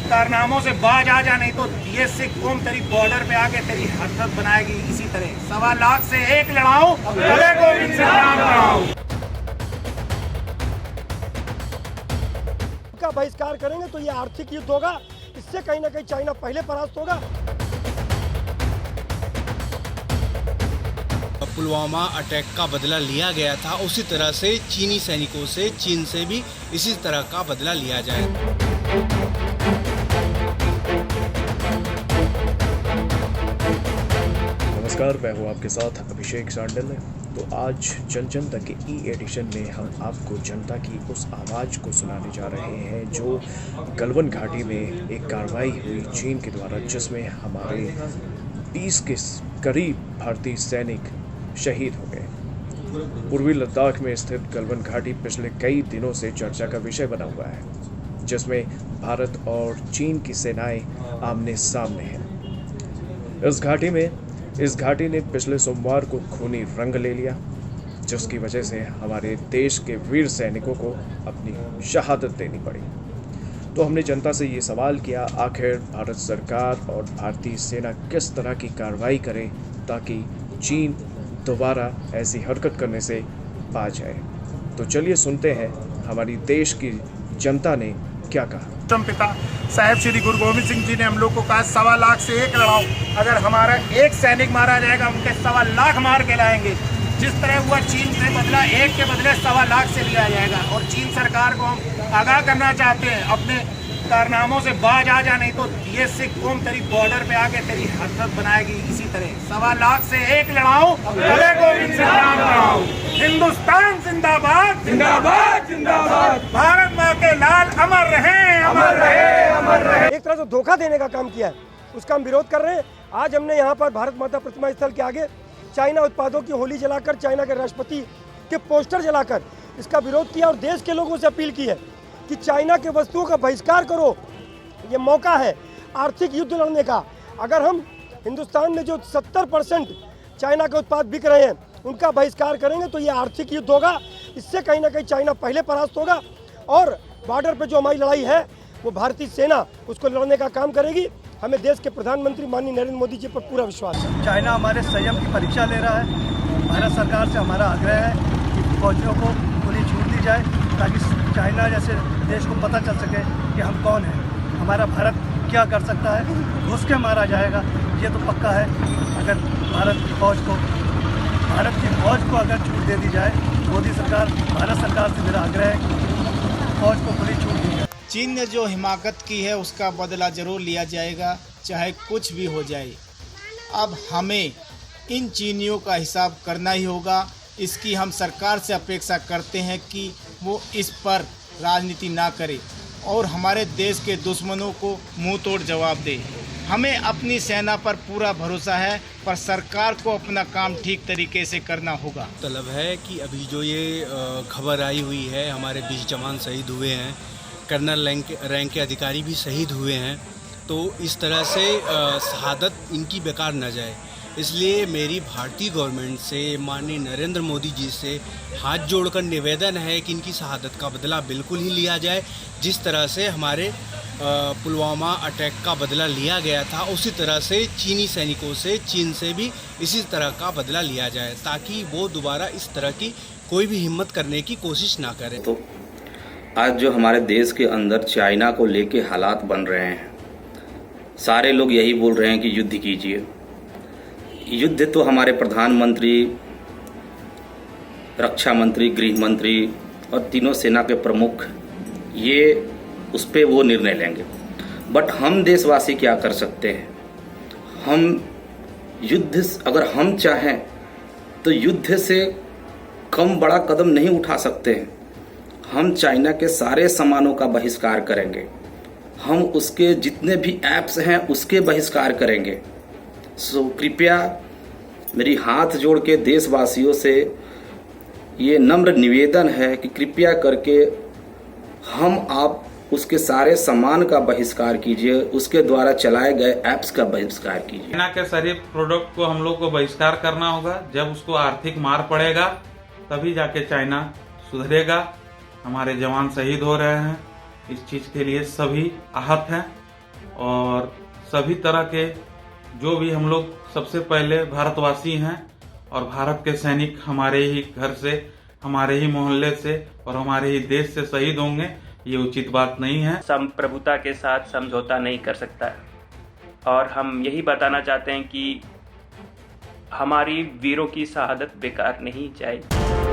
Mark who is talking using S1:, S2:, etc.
S1: कारनामों से बाज आ जा, नहीं तो ये सिख कौम तेरी बॉर्डर पे आके तेरी हरकत बनाएगी। इसी तरह 1.25 लाख से एक लड़ाऊं, भले गोविंद से नाम लड़ाऊं।
S2: का बहिष्कार करेंगे तो ये आर्थिक युद्ध होगा, इससे कहीं ना कहीं चाइना पहले परास्त होगा।
S3: पुलवामा अटैक का बदला लिया गया था, उसी तरह से चीनी सैनिकों से, चीन से भी इसी तरह का बदला लिया जाए।
S4: नमस्कार, मैं हूँ आपके साथ अभिषेक सांडल। तो आज जन जन तक के ई एडिशन में हम आपको जनता की उस आवाज़ को सुनाने जा रहे हैं जो गलवान घाटी में एक कार्रवाई हुई चीन के द्वारा, जिसमें हमारे 20 के करीब भारतीय सैनिक शहीद हो गए। पूर्वी लद्दाख में स्थित गलवान घाटी पिछले कई दिनों से चर्चा का विषय बना हुआ है, जिसमें भारत और चीन की सेनाएं आमने सामने हैं। इस घाटी ने पिछले सोमवार को खूनी रंग ले लिया, जिसकी वजह से हमारे देश के वीर सैनिकों को अपनी शहादत देनी पड़ी। तो हमने जनता से ये सवाल किया, आखिर भारत सरकार और भारतीय सेना किस तरह की कार्रवाई करे ताकि चीन दोबारा ऐसी हरकत करने से बाज जाए। तो चलिए सुनते हैं हमारी देश की जनता ने क्या कहा।
S1: पिता साहब श्री गुरु गोविंद सिंह जी ने हम लोग को कहा 1.25 लाख से एक लड़ाओ, अगर हमारा एक सैनिक मारा जाएगा उनके 1.25 लाख मार के लाएंगे। जिस तरह हुआ चीन से बदला, एक के बदले 1.25 लाख से लिया जाएगा। और चीन सरकार को हम आगाह करना चाहते हैं, अपने कारनामों से बाज आ जा, नहीं तो ये सिख कौम तेरी बॉर्डर पे आके तेरी हरकत बनाएगी। इसी तरह 1.25 लाख से एक लड़ाऊं, भले गोविंद से नाम लड़ाऊं। हिंदुस्तान जिंदाबाद, जिंदाबाद, जिंदाबाद। भारत माँ के लाल अमर रहे, अमर रहे, अमर रहे।
S2: एक तरह से धोखा देने का काम किया है, उसका हम विरोध कर रहे हैं। आज हमने यहाँ पर भारत माता प्रतिमा स्थल के आगे चाइना उत्पादों की होली जलाकर, चाइना के राष्ट्रपति के पोस्टर जलाकर इसका विरोध किया और देश के लोगों से अपील की है कि चाइना के वस्तुओं का बहिष्कार करो। ये मौका है आर्थिक युद्ध लड़ने का। अगर हम हिंदुस्तान में जो 70% चाइना के उत्पाद बिक रहे हैं उनका बहिष्कार करेंगे तो ये आर्थिक युद्ध होगा, इससे कहीं ना कहीं चाइना पहले परास्त होगा और बॉर्डर पे जो हमारी लड़ाई है वो भारतीय सेना उसको लड़ने का काम करेगी। हमें देश के प्रधानमंत्री माननीय नरेंद्र मोदी जी पर पूरा विश्वास है।
S5: चाइना हमारे संयम की परीक्षा ले रहा है। भारत सरकार से हमारा आग्रह है कि फौजियों को खुली छूट दी जाए ताकि चाइना जैसे देश को पता चल सके कि हम कौन हैं, हमारा भारत क्या कर सकता है। घुस के मारा जाएगा ये तो पक्का है। अगर भारत की फौज को अगर छूट दे दी जाए, मोदी सरकार, भारत सरकार से मेरा आग्रह है कि फौज को खुली छूट दी जाए।
S3: चीन ने जो हिमाकत की है उसका बदला जरूर लिया जाएगा, चाहे कुछ भी हो जाए। अब हमें इन चीनियों का हिसाब करना ही होगा। इसकी हम सरकार से अपेक्षा करते हैं कि वो इस पर राजनीति ना करे और हमारे देश के दुश्मनों को मुंह तोड़ जवाब दे। हमें अपनी सेना पर पूरा भरोसा है, पर सरकार को अपना काम ठीक तरीके से करना होगा।
S6: तलब है कि अभी जो ये खबर आई हुई है, हमारे 20 जवान शहीद हुए हैं, कर्नल रैंक के अधिकारी भी शहीद हुए हैं, तो इस तरह से शहादत इनकी बेकार न जाए, इसलिए मेरी भारतीय गवर्नमेंट से, माननीय नरेंद्र मोदी जी से हाथ जोड़कर निवेदन है कि इनकी शहादत का बदला बिल्कुल ही लिया जाए। जिस तरह से हमारे पुलवामा अटैक का बदला लिया गया था, उसी तरह से चीनी सैनिकों से, चीन से भी इसी तरह का बदला लिया जाए ताकि वो दोबारा इस तरह की कोई भी हिम्मत करने की कोशिश ना करें।
S7: तो आज जो हमारे देश के अंदर चाइना को लेके हालात बन रहे हैं, सारे लोग यही बोल रहे हैं कि युद्ध कीजिए। युद्ध तो हमारे प्रधानमंत्री, रक्षा मंत्री, गृह मंत्री और तीनों सेना के प्रमुख ये उस पर वो निर्णय लेंगे। बट हम देशवासी क्या कर सकते हैं? हम युद्ध, अगर हम चाहें तो युद्ध से कम बड़ा कदम नहीं उठा सकते हैं। हम चाइना के सारे सामानों का बहिष्कार करेंगे, हम उसके जितने भी ऐप्स हैं उसके बहिष्कार करेंगे। सो कृपया मेरी हाथ जोड़ के देशवासियों से ये नम्र निवेदन है कि कृपया करके आप उसके सारे सामान का बहिष्कार कीजिए, उसके द्वारा चलाए गए ऐप्स का बहिष्कार कीजिए।
S8: चाइना के सारे प्रोडक्ट को हम लोग को बहिष्कार करना होगा। जब उसको आर्थिक मार पड़ेगा तभी जाके चाइना सुधरेगा। हमारे जवान शहीद हो रहे हैं, इस चीज़ के लिए सभी आहत हैं। और सभी तरह के जो भी हम लोग सबसे पहले भारतवासी हैं और भारत के सैनिक हमारे ही घर से, हमारे ही मोहल्ले से और हमारे ही देश से शहीद होंगे, ये उचित बात नहीं है।
S9: संप्रभुता के साथ समझौता नहीं कर सकता है और हम यही बताना चाहते हैं कि हमारी वीरों की शहादत बेकार नहीं जाएगी।